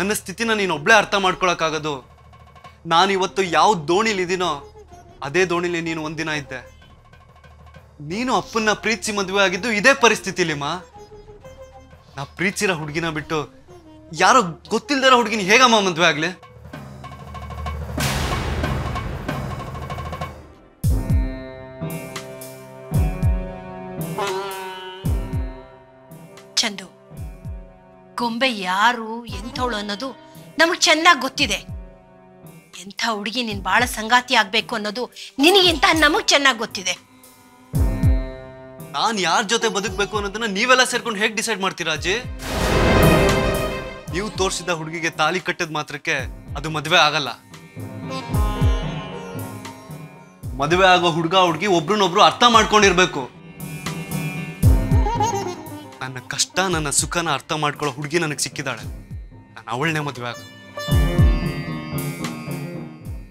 ನನ್ನ ಸ್ಥಿತಿನ ನೀನು ಒಬ್ಳೆ ಅರ್ಥ ಮಾಡ್ಕೊಳಕ್ಕಾಗೋದು. ನಾನಿವತ್ತು ಯಾವ ದೋಣಿಲಿದ್ದೀನೋ ಅದೇ ದೋಣಿಲಿ ನೀನು ಒಂದಿನ ಇದ್ದೆ. ನೀನು ಅಪ್ಪನ್ನ ಪ್ರೀತಿಸಿ ಮದುವೆ ಆಗಿದ್ದು ಇದೇ ಪರಿಸ್ಥಿತಿಲಿಮ್ಮ. ನಾ ಪ್ರೀತಿಸಿರೋ ಹುಡುಗಿನ ಬಿಟ್ಟು ಯಾರೋ ಗೊತ್ತಿಲ್ದಿರೋ ಹುಡುಗಿನ ಹೇಗಮ್ಮ ಮದುವೆ ಆಗ್ಲಿ? ಚಂದು, ಗೊಂಬೆ ಯಾರು ಎಂಥವಳು ಅನ್ನೋದು ನಮಗ್ ಚೆನ್ನಾಗಿ ಗೊತ್ತಿದೆ. ಎಂಥ ಹುಡುಗಿ ನೀನ್ ಬಾಳ ಸಂಗಾತಿ ಆಗ್ಬೇಕು ಅನ್ನೋದು ನಿನಗಿಂತ ನಮಗ್ ಚೆನ್ನಾಗಿ ಗೊತ್ತಿದೆ. ನಾನ್ ಯಾರ ಜೊತೆ ಬದುಕಬೇಕು ಅನ್ನೋದನ್ನ ನೀವೆಲ್ಲ ಸೇರ್ಕೊಂಡು ಹೇಗೆ ಡಿಸೈಡ್ ಮಾಡ್ತೀರಾ ಅಜ್ಜಿ? ನೀವು ತೋರಿಸಿದ ಹುಡುಗಿಗೆ ತಾಲಿ ಕಟ್ಟಿದ ಮಾತ್ರಕ್ಕೆ ಅದು ಮದುವೆ ಆಗಲ್ಲ. ಮದುವೆ ಆಗೋ ಹುಡುಗ ಹುಡುಗಿ ಒಬ್ರನ್ನೊಬ್ರು ಅರ್ಥ ಮಾಡ್ಕೊಂಡಿರ್ಬೇಕು. ನನ್ನ ಕಷ್ಟ ನನ್ನ ಸುಖನ ಅರ್ಥ ಮಾಡ್ಕೊಳ್ಳೋ ಹುಡುಗಿ ನನಗೆ ಸಿಕ್ಕಿದಾಳೆ. ನಾನು ಅವಳನ್ನೇ ಮದುವೆ ಆಗ.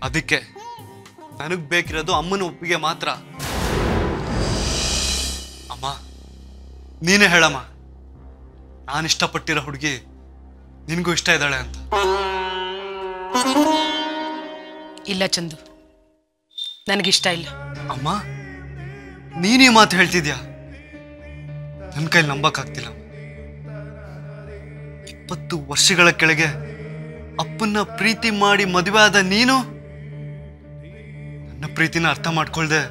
ಅದಕ್ಕೆ ನನಗ್ ಬೇಕಿರೋದು ಅಮ್ಮನ ಒಪ್ಪಿಗೆ ಮಾತ್ರ. ಅಮ್ಮ, ನೀನೇ ಹೇಳಮ್ಮ, ನಾನು ಇಷ್ಟಪಟ್ಟಿರೋ ಹುಡುಗಿ ನಿನಗೂ ಇಷ್ಟ ಇದ್ದಾಳೆ ಅಂತ. ಇಲ್ಲ ಚಂದು, ನನಗಿಷ್ಟ ಇಲ್ಲ. ಅಮ್ಮ, ನೀನೀ ಮಾತು ಹೇಳ್ತಿದ್ಯಾ? ನನ್ನ ಕೈಲಿ ನಂಬಕ್ಕಾಗ್ತಿಲ್ಲ. 20 ವರ್ಷಗಳ ಕೆಳಗೆ ಅಪ್ಪನ್ನ ಪ್ರೀತಿ ಮಾಡಿ ಮದುವೆ ಆದ ನೀನು ನನ್ನ ಪ್ರೀತಿನ ಅರ್ಥ ಮಾಡ್ಕೊಳ್ದೆ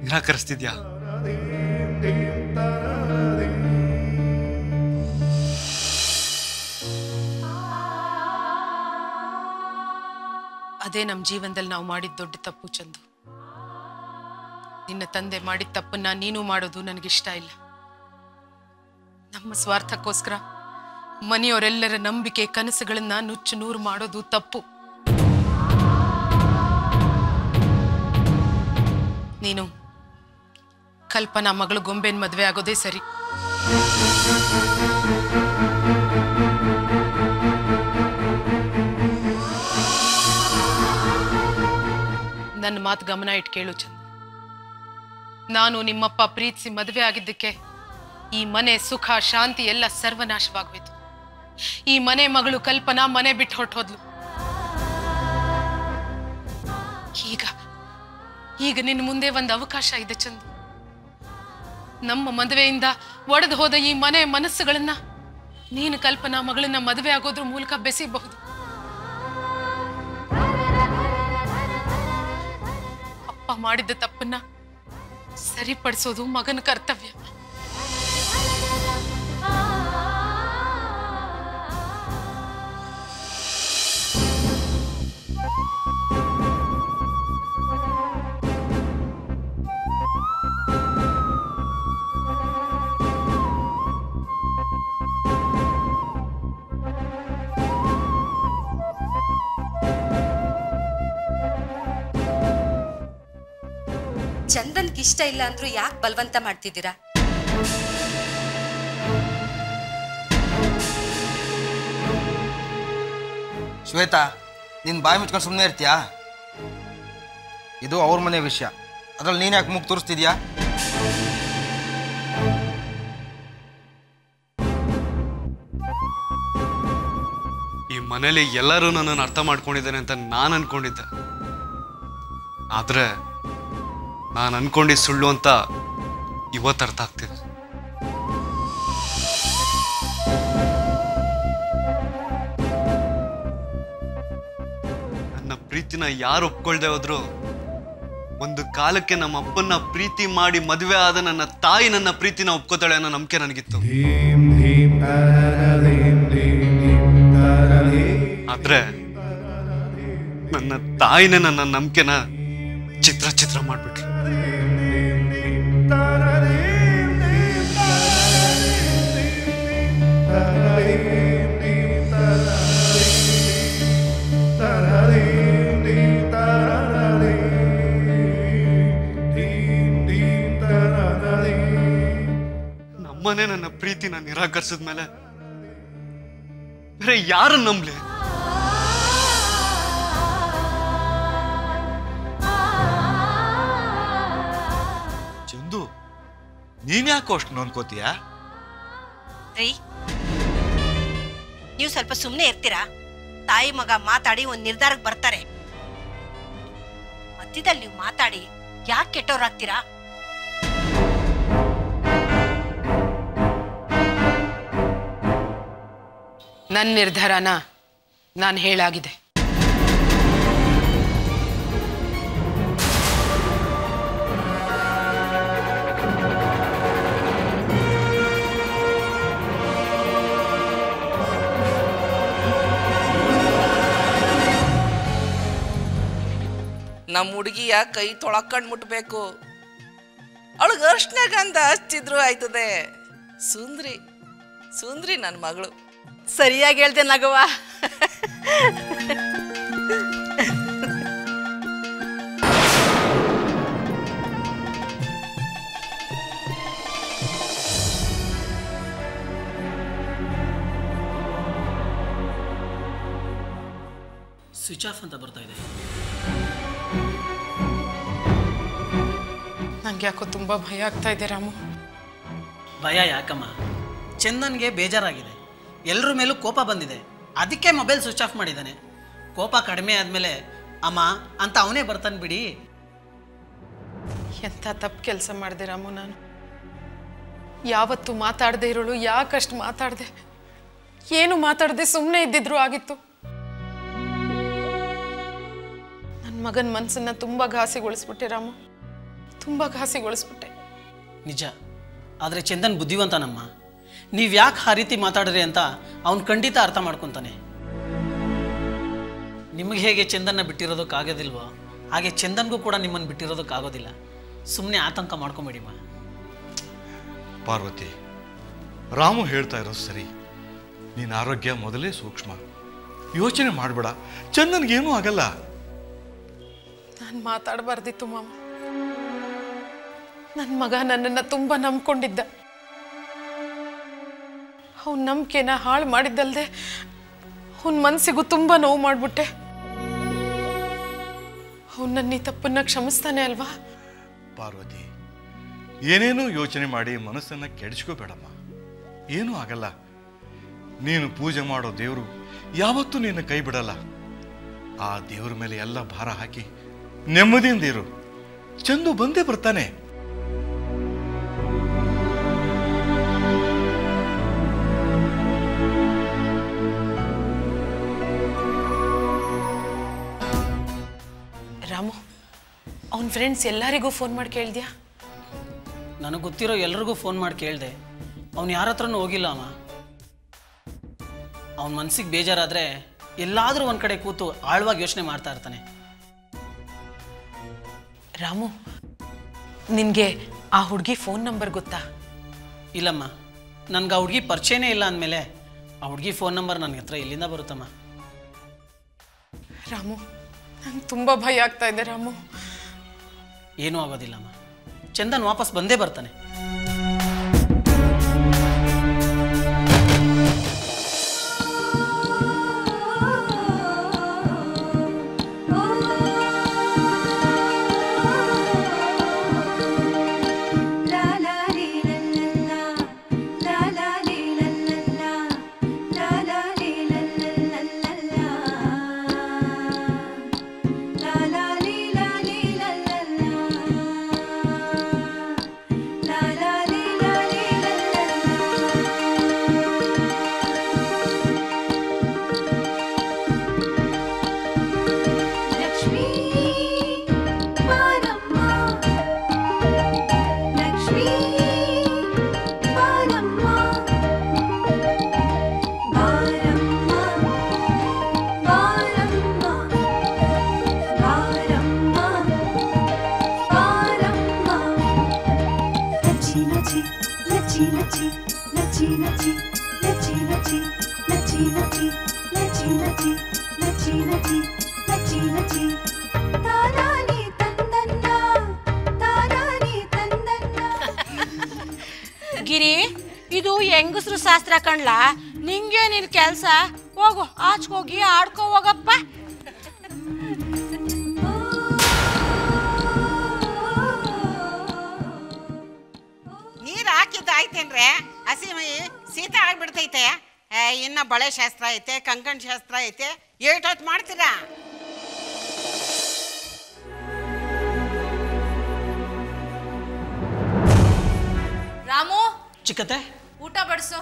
ನಿರಾಕರಿಸ್ತಿದ್ಯಾ? ಅದೇ ನಮ್ಮ ಜೀವನದಲ್ಲಿ ನಾವು ಮಾಡಿದ ದೊಡ್ಡ ತಪ್ಪು ಚಂದು. ನಿನ್ನ ತಂದೆ ಮಾಡಿದ ತಪ್ಪನ್ನ ನೀನು ಮಾಡೋದು ನನಗಿಷ್ಟ ಇಲ್ಲ. ನಮ್ಮ ಸ್ವಾರ್ಥಕ್ಕೋಸ್ಕರ ಮನೆಯವರೆಲ್ಲರ ನಂಬಿಕೆ ಕನಸುಗಳನ್ನ ನುಚ್ಚು ನೂರು ಮಾಡೋದು ತಪ್ಪು. ನೀನು ಕಲ್ಪನಾ ಮಗಳು ಗೊಂಬೆನ್ ಮದುವೆ ಆಗೋದೇ ಸರಿ. ನನ್ನ ಮಾತು ಗಮನ ಇಟ್ಟು ಕೇಳು ಚಂದ. ನಾನು ನಿಮ್ಮಪ್ಪ ಪ್ರೀತಿಸಿ ಮದುವೆ ಆಗಿದ್ದಕ್ಕೆ ಈ ಮನೆ ಸುಖ ಶಾಂತಿ ಎಲ್ಲ ಸರ್ವನಾಶವಾಗೋಯ್ತು. ಈ ಮನೆ ಮಗಳು ಕಲ್ಪನಾ ಮನೆ ಬಿಟ್ಟು ಹೊರಟೋದ್ಲು. ಈಗ ನಿನ್ನ ಮುಂದೆ ಒಂದು ಅವಕಾಶ ಇದೆ ಚಂದು. ನಮ್ಮ ಮದುವೆಯಿಂದ ಒಡೆದು ಹೋದ ಈ ಮನೆ ಮನಸ್ಸುಗಳನ್ನ ನೀನು ಕಲ್ಪನಾ ಮಗಳನ್ನ ಮದುವೆ ಆಗೋದ್ರ ಮೂಲಕ ಬೆಸಿಬಹುದು. ಅಪ್ಪ ಮಾಡಿದ ತಪ್ಪನ್ನ ಸರಿಪಡಿಸೋದು ಮಗನ ಕರ್ತವ್ಯ. ಚಂದನ್ಗೆ ಇಷ್ಟ ಇಲ್ಲ ಅಂದ್ರೂ ಯಾಕೆ ಬಲವಂತ ಮಾಡ್ತಿದ್ದೀರಾ? ಶ್ವೇತಾ, ನಿನ್ ಬಾಯಿ ಮುಚ್ಕೊಂಡು ಸುಮ್ಮನೆ ಇರ್ತೀಯಾ? ಇದು ಅವ್ರ ಮನೆ ವಿಷಯ, ಅದ್ರಲ್ಲಿ ನೀನ್ ಯಾಕೆ ಮುಖ ತೋರಿಸ್ತಿದ್ಯಾ? ಈ ಮನೇಲಿ ಎಲ್ಲರೂ ನನ್ನನ್ನು ಅರ್ಥ ಮಾಡ್ಕೊಂಡಿದ್ದೇನೆ ಅಂತ ನಾನು ಅನ್ಕೊಂಡಿದ್ದೆ. ಆದ್ರೆ ನಾನು ಅನ್ಕೊಂಡಿದ್ದು ಸುಳ್ಳು ಅಂತ ಇವತ್ತು ಅರ್ಥ ಆಗ್ತಿದೆ. ನನ್ನ ಪ್ರೀತಿನ ಯಾರು ಒಪ್ಕೊಳ್ದೆ ಹೋದ್ರು ಒಂದು ಕಾಲಕ್ಕೆ ನಮ್ಮ ಅಪ್ಪನ್ನ ಪ್ರೀತಿ ಮಾಡಿ ಮದುವೆ ಆದ ನನ್ನ ತಾಯಿ ನನ್ನ ಪ್ರೀತಿನ ಒಪ್ಕೋತಾಳೆ ಅನ್ನೋ ನಂಬಿಕೆ ನನಗಿತ್ತು. ಆದ್ರೆ ನನ್ನ ತಾಯಿನೇ ನನ್ನ ನಂಬಿಕೆನ ಚಿತ್ರ ಮಾಡ್ಬಿಟ್ರು. ನಮ್ಮನೆ ನನ್ನ ಪ್ರೀತಿನ ನಿರಾಕರಿಸಿದ್ಮೇಲೆ ಬೇರೆ ಯಾರನ್ನ ನಂಬ್ಲಿ? ಚಂದು, ನೀನ್ ಯಾಕೋ ಅಷ್ಟು ನೋನ್ಕೋತೀಯ? ನೀವು ಸ್ವಲ್ಪ ಸುಮ್ಮನೆ ಇರ್ತೀರಾ? ತಾಯಿ ಮಗ ಮಾತಾಡಿ ಒಂದು ನಿರ್ಧಾರಕ್ಕೆ ಬರ್ತಾರೆ. ಮಧ್ಯದಲ್ಲಿ ನೀವು ಮಾತಾಡಿ ಯಾಕೆ ಕೆಟ್ಟವ್ರಾಗ್ತೀರಾ? ನನ್ನ ನಿರ್ಧಾರನ ನಾನು ಹೇಳಾಗಿದೆ. ನಮ್ಮ ಹುಡುಗಿಯ ಕೈ ತೊಳಕಂಡು ಮುಟ್ಬೇಕು. ಅವಳಿಗೆ ಅರ್ಶನ ಗಂಧ ಹಚ್ಚಿದ್ರು ಆಯ್ತದೆ. ಸುಂದ್ರಿ ಸುಂದ್ರಿ ನನ್ನ ಮಗಳು. ಸರಿಯಾಗಿ ಹೇಳ್ದೆ ನಗವ್ವ. ಸ್ವಿಚ್ ಆಫ್ ಅಂತ ಬರ್ತಾ ಇದೆ. ನಂಗೆ ಯಾಕೋ ತುಂಬ ಭಯ ಆಗ್ತಾ ಇದೆ ರಾಮು. ಭಯ ಯಾಕಮ್ಮ? ಚಂದನ್ಗೆ ಬೇಜಾರಾಗಿದೆ, ಎಲ್ಲರ ಮೇಲೂ ಕೋಪ ಬಂದಿದೆ, ಅದಕ್ಕೆ ಮೊಬೈಲ್ ಸ್ವಿಚ್ ಆಫ್ ಮಾಡಿದ್ದಾನೆ. ಕೋಪ ಕಡಿಮೆ ಆದಮೇಲೆ ಅಮ್ಮ ಅಂತ ಅವನೇ ಬರ್ತಾನೆ ಬಿಡಿ. ಎಂಥ ತಪ್ಪು ಕೆಲಸ ಮಾಡಿದೆ ರಾಮು. ನಾನು ಯಾವತ್ತು ಮಾತಾಡದೆ ಇರೋಳು ಯಾಕಷ್ಟು ಮಾತಾಡಿದೆ? ಏನು ಮಾತಾಡದೆ ಸುಮ್ಮನೆ ಇದ್ದಿದ್ರು ಆಗಿತ್ತು. ನನ್ನ ಮಗನ ಮನಸ್ಸನ್ನ ತುಂಬ ಘಾಸಿಗೊಳಿಸ್ಬಿಟ್ಟೆ ರಾಮು, ತುಂಬ ಘಾಸಿಗೊಳಿಸ್ಬಿಟ್ಟೆ. ನಿಜ, ಆದರೆ ಚಂದನ್ ಬುದ್ಧಿವಂತನಮ್ಮ. ನೀವು ಯಾಕೆ ಆ ರೀತಿ ಮಾತಾಡ್ರಿ ಅಂತ ಅವನು ಖಂಡಿತ ಅರ್ಥ ಮಾಡ್ಕೊತಾನೆ. ನಿಮಗೆ ಹೇಗೆ ಚಂದನ್ನ ಬಿಟ್ಟಿರೋದಕ್ಕಾಗೋದಿಲ್ವೋ ಹಾಗೆ ಚಂದನ್ಗೂ ಕೂಡ ನಿಮ್ಮನ್ನು ಬಿಟ್ಟಿರೋದಕ್ಕಾಗೋದಿಲ್ಲ. ಸುಮ್ಮನೆ ಆತಂಕ ಮಾಡ್ಕೊಂಬೇಡಿಮ್ಮ. ಪಾರ್ವತಿ, ರಾಮು ಹೇಳ್ತಾ ಇರೋದು ಸರಿ. ನಿನ್ನ ಆರೋಗ್ಯ ಮೊದಲೇ ಸೂಕ್ಷ್ಮ, ಯೋಚನೆ ಮಾಡಬೇಡ. ಚಂದನ್ಗೇನೂ ಆಗಲ್ಲ. ನಾನು ಮಾತಾಡಬಾರ್ದಿತ್ತು ಮಾಮ. ನನ್ನ ಮಗ ನನ್ನನ್ನು ತುಂಬ ನಂಬ್ಕೊಂಡಿದ್ದ. ಅವನ ನಂಬಿಕೆನ ಹಾಳು ಮಾಡಿದ್ದಲ್ದೆ ಅವನ ಮನಸ್ಸಿಗೂ ತುಂಬ ನೋವು ಮಾಡಿಬಿಟ್ಟೆ. ಅವನು ನನ್ನ ಈ ತಪ್ಪನ್ನ ಕ್ಷಮಿಸ್ತಾನೆ ಅಲ್ವಾ? ಪಾರ್ವತಿ, ಏನೇನೋ ಯೋಚನೆ ಮಾಡಿ ಮನಸ್ಸನ್ನು ಕೆಡಿಸ್ಕೋಬೇಡಮ್ಮ. ಏನೂ ಆಗಲ್ಲ. ನೀನು ಪೂಜೆ ಮಾಡೋ ದೇವರು ಯಾವತ್ತೂ ನಿನ್ನ ಕೈ ಬಿಡಲ್ಲ. ಆ ದೇವ್ರ ಮೇಲೆ ಎಲ್ಲ ಭಾರ ಹಾಕಿ ನೆಮ್ಮದಿಯಿಂದ ಇರು. ಚಂದು ಬಂದೇ ಬರ್ತಾನೆ. ರಾಮು, ಅವನ ಫ್ರೆಂಡ್ಸ್ ಎಲ್ಲರಿಗೂ ಫೋನ್ ಮಾಡಿ ಕೇಳಿದ್ಯಾ? ನನಗೆ ಗೊತ್ತಿರೋ ಎಲ್ರಿಗೂ ಫೋನ್ ಮಾಡಿ ಕೇಳಿದೆ. ಅವನು ಯಾರ ಹತ್ರನೂ ಹೋಗಿಲ್ಲ ಅಮ್ಮ. ಅವನ ಮನಸ್ಸಿಗೆ ಬೇಜಾರಾದರೆ ಎಲ್ಲಾದರೂ ಒಂದು ಕಡೆ ಕೂತು ಆಳವಾಗಿ ಯೋಚನೆ ಮಾಡ್ತಾ ಇರ್ತಾನೆ. ರಾಮು, ನಿನಗೆ ಆ ಹುಡುಗಿ ಫೋನ್ ನಂಬರ್ ಗೊತ್ತಾ? ಇಲ್ಲಮ್ಮ, ನನಗೆ ಆ ಹುಡುಗಿ ಪರಿಚಯನೇ ಇಲ್ಲ ಅಂದಮೇಲೆ ಆ ಹುಡುಗಿ ಫೋನ್ ನಂಬರ್ ನನ್ನ ಹತ್ರ ಎಲ್ಲಿಂದ ಬರುತ್ತಮ್ಮ? ರಾಮು, ನಂಗೆ ತುಂಬ ಭಯ ಆಗ್ತಾ ಇದೆ ರಾಮು. ಏನೂ ಆಗೋದಿಲ್ಲಮ್ಮ, ಚಂದನ್ ವಾಪಸ್ ಬಂದೇ ಬರ್ತಾನೆ. ಗಿರಿ, ಇದು ಹೆಂಗಸ್ರು ಶಾಸ್ತ್ರ ಕಣ್ಲಾ. ನಿಂಗೆ ನಿನ್ ಕೆಲ್ಸ. ಹೋಗು, ಆಚ್ಕೋಗಿ ಆಡ್ಕೋ ಹೋಗಪ್ಪ. ನೀರ್ ಹಾಕಿದ್ದಾಯ್ತೇನ್ರೆ? ಹಸಿ ಮೈ ಶೀತ ಆಗ್ಬಿಡ್ತೈತೆ. ಇನ್ನ ಬಳೆ ಶಾಸ್ತ್ರ ಐತೆ ಕಂಕಣ ಶಾಸ್ತ್ರ ಐತೆ ಏಟೊತ್ತು ಮಾಡ್ತೀರಾ? ರಾಮು, ಚಿಕ್ಕತ್ತೆ, ಊಟ ಬಡಿಸು.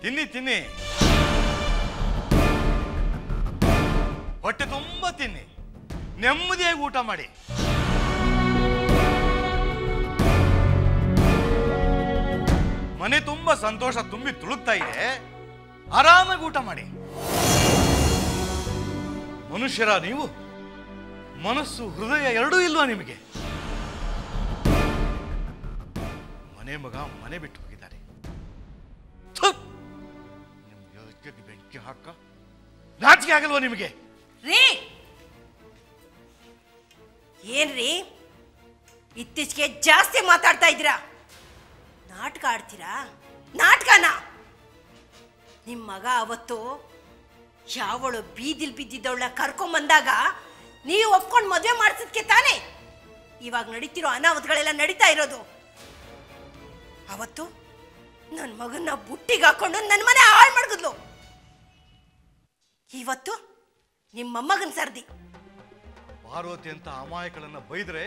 ತಿನ್ನಿ ತಿನ್ನಿ, ಹೊಟ್ಟೆ ತುಂಬ ತಿನ್ನಿ, ನೆಮ್ಮದಿಯಾಗಿ ಊಟ ಮಾಡಿ. ಮನೆ ತುಂಬ ಸಂತೋಷ ತುಂಬಿ ತುಳುಕ್ತಾ ಇದೆ, ಆರಾಮಾಗಿ ಊಟ ಮಾಡಿ. ಮನುಷ್ಯರ ನೀವು, ಮನಸ್ಸು ಹೃದಯ ಎರಡೂ ಇಲ್ವಾ ನಿಮಗೆ? ಮನೆ ಮಗ ಮನೆ ಬಿಟ್ಟು ಹೋಗಿದ್ದಾರೆ. ನಿಮ್ಗೆ ಬೆಂಕಿ ಹಾಕ ನಾಚಿಕೆ ಆಗಲ್ವಾ ನಿಮಗೆ? ರೀ ಏನ್ರಿ ಇತ್ತೀಚೆಗೆ ಜಾಸ್ತಿ ಮಾತಾಡ್ತಾ ಇದ್ದೀರಾ? ನಾಟಕ ಆಡ್ತೀರಾ? ನಾಟಕನ? ನಿಮ್ಮ ಮಗ ಅವತ್ತು ಯಾವಳು ಬೀದಿಲ್ ಬಿದ್ದಿದ್ದವಳ ಕರ್ಕೊಂಬಂದಾಗ ನೀವು ಒಪ್ಕೊಂಡು ಮದುವೆ ಮಾಡಿಸಿದ್ಕೆ ತಾನೇ ಇವಾಗ ನಡೀತಿರೋ ಅನಾಹುತಗಳೆಲ್ಲ ನಡೀತಾ ಇರೋದು. ಅವತ್ತು ನನ್ನ ಮಗನ್ನ ಬುಟ್ಟಿಗೆ ಹಾಕೊಂಡು ನನ್ನ ಮನೆ ಹಾಳು ಮಾಡಿದ್ಲು. ಇವತ್ತು ನಿಮ್ಮ ಮೊಮ್ಮಗನ ಸರ್ದಿ. ಪಾರ್ವತಿ ಅಂತ ಅಮಾಯಕಳನ್ನ ಬೈದ್ರೆ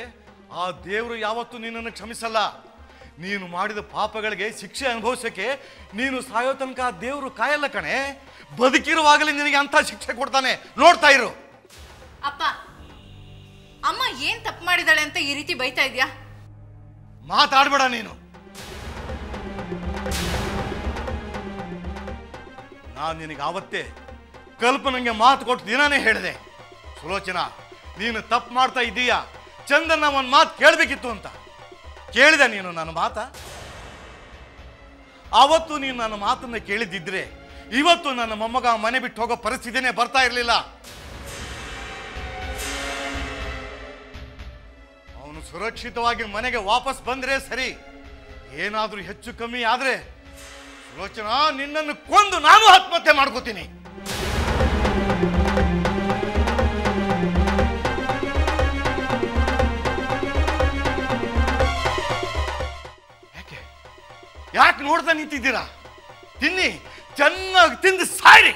ಆ ದೇವರು ಯಾವತ್ತೂ ನಿನ್ನನ್ನು ಕ್ಷಮಿಸಲ್ಲ. ನೀನು ಮಾಡಿದ ಪಾಪಗಳಿಗೆ ಶಿಕ್ಷೆ ಅನುಭವಿಸಕ್ಕೆ ನೀನು ಸಾಯೋ ತನಕ ಆ ದೇವರು ಕಾಯಲ್ಲ ಕಣೆ. ಬದುಕಿರುವಾಗಲೇ ನಿನಗೆ ಅಂತ ಶಿಕ್ಷೆ ಕೊಡ್ತಾನೆ, ನೋಡ್ತಾ ಇರು. ಅಪ್ಪ, ಅಮ್ಮ ಏನ್ ತಪ್ಪು ಮಾಡಿದಾಳೆ ಅಂತ ಈ ರೀತಿ ಬೈತಾ ಇದ್ಯಾ? ಮಾತಾಡ್ಬೇಡ ನೀನು. ನಾನು ನಿನಗೆ ಆವತ್ತೇ ಕಲ್ಪನೆಗೆ ಮಾತು ಕೊಟ್ಟು ದಿನಾನೇ ಹೇಳಿದೆ, ಸುಲೋಚನಾ ನೀನು ತಪ್ಪು ಮಾಡ್ತಾ ಇದ್ದೀಯಾ, ಚಂದನ್ನ ಒಂದು ಮಾತು ಕೇಳಬೇಕಿತ್ತು ಅಂತ. ಕೇಳಿದೆ ನೀನು ನನ್ನ ಮಾತ? ಆವತ್ತು ನೀನು ನನ್ನ ಮಾತನ್ನ ಕೇಳಿದ್ದಿದ್ರೆ ಇವತ್ತು ನನ್ನ ಮೊಮ್ಮಗ ಮನೆ ಬಿಟ್ಟು ಹೋಗೋ ಪರಿಸ್ಥಿತಿನೇ ಬರ್ತಾ ಇರಲಿಲ್ಲ. ಅವನು ಸುರಕ್ಷಿತವಾಗಿ ಮನೆಗೆ ವಾಪಸ್ ಬಂದ್ರೆ ಸರಿ. ಏನಾದ್ರೂ ಹೆಚ್ಚು ಕಮ್ಮಿ ಆದ್ರೆ ಸುಲೋಚನಾ ನಿನ್ನನ್ನು ಕೊಂದು ನಾನು ಆತ್ಮಹತ್ಯೆ ಮಾಡ್ಕೋತೀನಿ. ಯಾಕೆ ನೋಡ್ತಾ ನಿಂತಿದ್ದೀರಾ? ತಿನ್ನಿ, ಚೆನ್ನಾಗಿ ತಿಂದು ಸಾಯ್ರಿ.